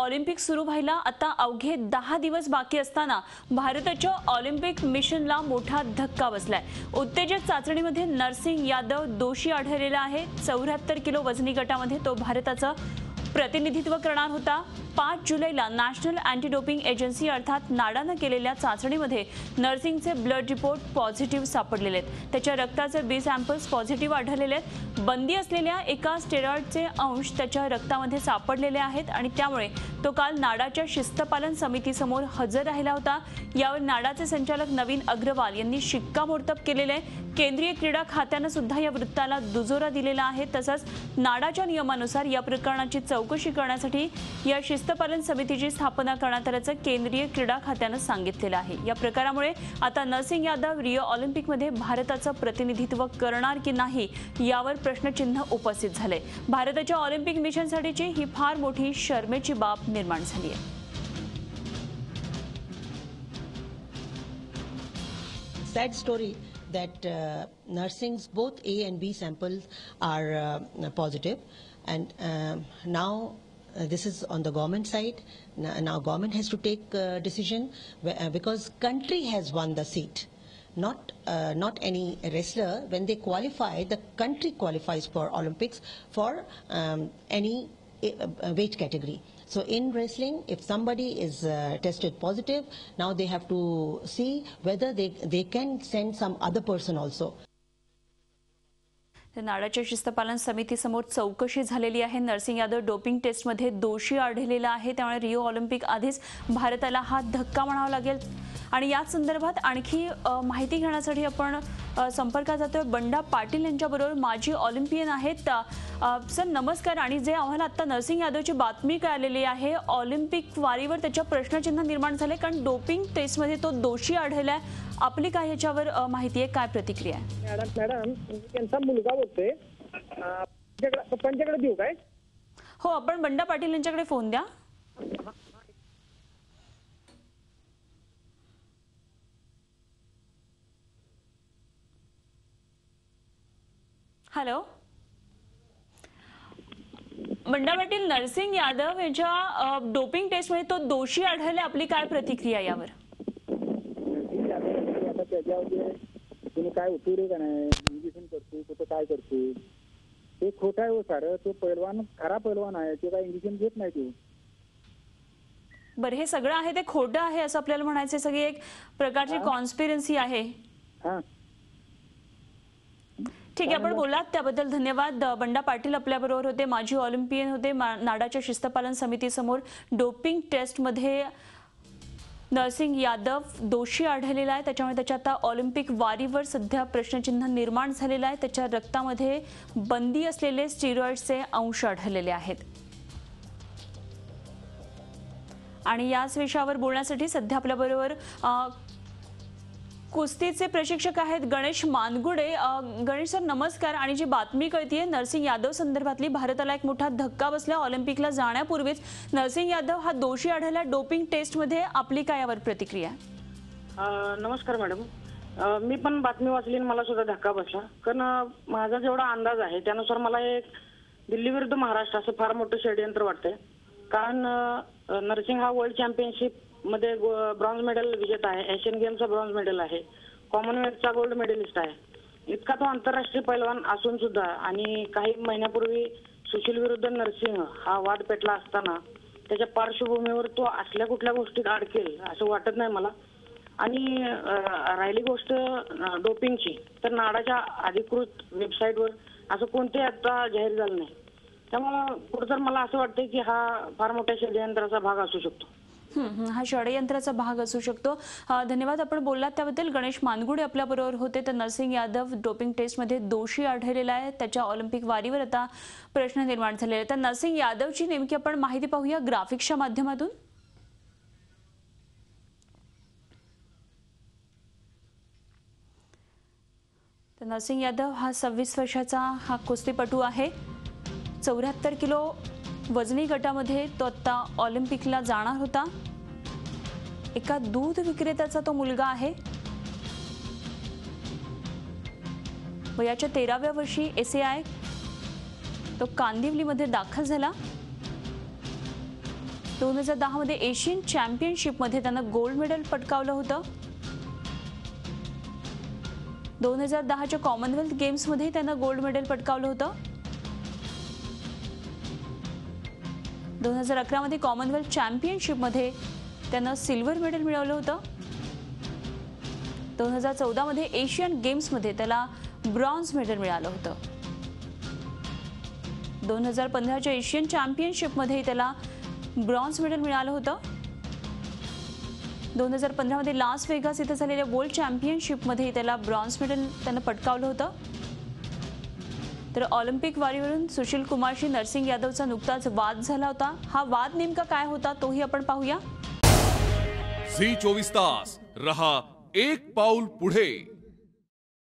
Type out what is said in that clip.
Olympic सुरू व्हायला आता अवघे 10 दिवस बाकी असताना भारताच्या ऑलिम्पिक मिशनला मोठा धक्का बसलाय। उत्तेजक चाचणीमध्ये नरसिंग यादव दोषी आढळलेला आहे। 74 किलो वजनी गटामध्ये तो भारताचं प्रतिनिधित्व करणार होता। 5 जुलैला नॅशनल अँटी डोपिंग एजन्सी अर्थात नाडानं केलेल्या चाचणीमध्ये नरसिंगचे ब्लड रिपोर्ट पॉझिटिव्ह सापडलेले आहेत। त्याच्या रक्ताचे बी सॅम्पल्स पॉझिटिव्ह आढळलेले आहेत। बंदी असलेल्या एका स्टेरॉइडचे अंश त्याच्या रक्तामध्ये सापडलेले आहेत आणि त्यामुळे तो काल नाडाच्या शिस्तपालन समितीसमोर हजर राहिला होता। यावर नाडाचे संचालक नवीन अग्रवाल यांनी शिक्कामोर्तब केलेले आहे। केंद्रीय क्रीडा खात्याने सुद्धा या वृत्ताला दुजोरा दिलेला आहे। तसंच नाडाच्या नियमानुसार या प्रकरणाची चौकशी करण्यासाठी या शिस्तपालन समितीची स्थापना करण्यात आल्याचं केंद्रीय क्रीडा खात्याने सांगितलेलं आहे। या प्रकारामुळे आता नरसिंग यादव रिओ ऑलिम्पिकमध्ये भारताचं प्रतिनिधित्व करणार की नाही यावर प्रश्नचिन्ह उपस्थित झाले। भारताच्या ऑलिम्पिक मिशनसाठीची ही फार मोठी शरमेची बाब निर्माण झाली आहे। Sad story that Narsing's both A and B samples are positive, and now this is on the government side. Now government has to take a decision because country has won the seat, not any wrestler. When they qualify, the country qualifies for Olympics for any weight category. So in wrestling, if somebody is tested positive, now they have to see whether they can send some other person also. नाडाच्या शिस्तपालन समितीसमोर चौकशी झालेली आहे। Narsing Yadav doping टेस्टमध्ये दोषी आढळलेला आहे, त्यामुळे Rio Olympic आधीच भारताला हा धक्का म्हणावा लागेल। आणि या संदर्भात आणखी माहिती घेण्यासाठी आपण संपर्कात जातोय बंडा पाटील यांच्याबरोबर, माजी ऑलिम्पियन आहेत। सर नमस्कार। आणि जे आम्हाला आता नरसिंग यादवची बातमी कळालेली आहे, ऑलिम्पिक वारीवर त्याच्या प्रश्नचिन्ह निर्माण झाले कारण डोपिंग टेस्टमध्ये तो दोषी आढळलाय। आपली काय याच्यावर माहिती आहे, काय प्रतिक्रिया आहे? मॅडम त्यांचा मुलगा बोलतोय, पप्पांच्याकडे देऊ काय? हो, आपण बंडा पाटील यांच्याकडे फोन द्या। हॅलो बंडा पाटील, नरसिंग यादव यांच्या डोपिंग टेस्टमध्ये तो दोषी आढळले, आपली काय प्रतिक्रिया यावर? तुम्ही काय उपयोग आहे का नाही, इंजेक्शन करतो कुठं काय करतो, ते खोटा आहे हो सारं। तो पैलवान खरा पैलवान आहे, ते काय इंजेक्शन घेत नाही तो। बरं, हे सगळं आहे ते खोटं आहे असं आपल्याला म्हणायचं, सगळी एक प्रकारची कॉन्स्पिरन्सी आहे। हां ठीक आहे, आपण बोलात त्याबद्दल धन्यवाद। बंडा पाटील आपल्याबरोबर होते, माजी ऑलिम्पियन होते। नाडाच्या शिस्तपालन समितीसमोर डोपिंग टेस्टमध्ये नरसिंग यादव दोषी आढळलेला आहे, त्याच्यामुळे त्याच्या आता ऑलिम्पिक वारीवर सध्या प्रश्नचिन्ह निर्माण झालेला आहे। त्याच्या रक्तामध्ये बंदी असलेले स्टेरॉइड्सचे अंश आढळलेले आहेत। आणि याच विषयावर बोलण्यासाठी सध्या आपल्याबरोबर कुस्तीचे प्रशिक्षक आहेत गणेश मानगुडे। गणेश सर नमस्कार। आणि जी बातमी कळतीये नरसिंग यादव संदर्भातली, भारताला एक मोठा धक्का बसला। ऑलिम्पिकला जाण्यापूर्वीच नरसिंग यादव हा दोषी आढळला डोपिंग टेस्टमध्ये, आपली काय यावर प्रतिक्रिया? नमस्कार मॅडम, मी पण बातमी वाचली, मला सुद्धा धक्का बसला। कारण माझा जेवढा अंदाज आहे त्यानुसार मला एक दिल्ली विरुद्ध महाराष्ट्र असं फार मोठं षडयंत्र वाटतंय। कारण नरसिंग हा वर्ल्ड चॅम्पियनशिप मध्ये ब्रॉन्झ मेडल विजेता आहे, एशियन गेमचा ब्रॉन्झ मेडल आहे, कॉमनवेल्थचा गोल्ड मेडलिस्ट आहे। इतका तो आंतरराष्ट्रीय पैलवान असून सुद्धा आणि काही महिन्यापूर्वी सुशील विरुद्ध नरसिंग हा वाद पेटला असताना त्याच्या पार्श्वभूमीवर तो असल्या कुठल्या गोष्टीत अडकेल असं वाटत नाही मला। आणि राहिली गोष्ट डोपिंगची, तर नाडाच्या अधिकृत वेबसाईटवर असं कोणते आता जाहीर झालं नाही, त्यामुळे कुठं मला असं वाटतंय की हा फार मोठ्या षडयंत्राचा भाग असू शकतो। हा षडयंत्राचा भाग असू शकतो। धन्यवाद, आपण बोललात त्याबद्दल। गणेश मानगुडे आपल्या बरोबर होते। तर नरसिंग यादव डोपिंग टेस्टमध्ये दोषी आढळलेला आहे, त्याच्या ऑलिम्पिक वारीवर आता प्रश्न निर्माण झालेले आहेत। तर नरसिंग यादवची नेमकी आपण माहिती पाहूया ग्राफिक्सच्या माध्यमातून। तर नरसिंग यादव हा 26 वर्षाचा हा कुस्तीपटू आहे। 74 किलो वजनी गटामध्ये तो आता ऑलिम्पिकला जाणार होता। एका दूध विक्रेत्याचा तो मुलगा आहे। वयाच्या 13व्या वर्षी एसएआय तो कांदिवलीमध्ये दाखल झाला। 2010 मध्ये एशियन चॅम्पियनशिपमध्ये त्यानं गोल्ड मेडल पटकावलं होतं. 2010च्या कॉमनवेल्थ गेम्समध्ये त्यानं गोल्ड मेडल पटकावलं होतं. 2011 मध्ये कॉमनवेल्थ चॅम्पियनशिपमध्ये त्यानं सिल्वर मेडल मिळवलं होतं. 2014 मध्ये एशियन गेम्समध्ये त्याला ब्रॉन्झ मेडल मिळालं होतं. 2015च्या एशियन चॅम्पियनशिपमध्ये त्याला ब्रॉन्झ मेडल मिळालं होतं. 2015 मध्ये लास वेगास इथे झालेल्या वर्ल्ड चॅम्पियनशिपमध्ये त्याला ब्रॉन्झ मेडल त्यानं पटकावलं होतं. तर ऑलिम्पिक वारीवरून सुशील कुमारशी नरसिंग यादवचा नुकताच वाद झाला होता. हा वाद नेमका काय होता तोही आपण पाहूया. झी 24 तास रहा एक पाऊल पुढे.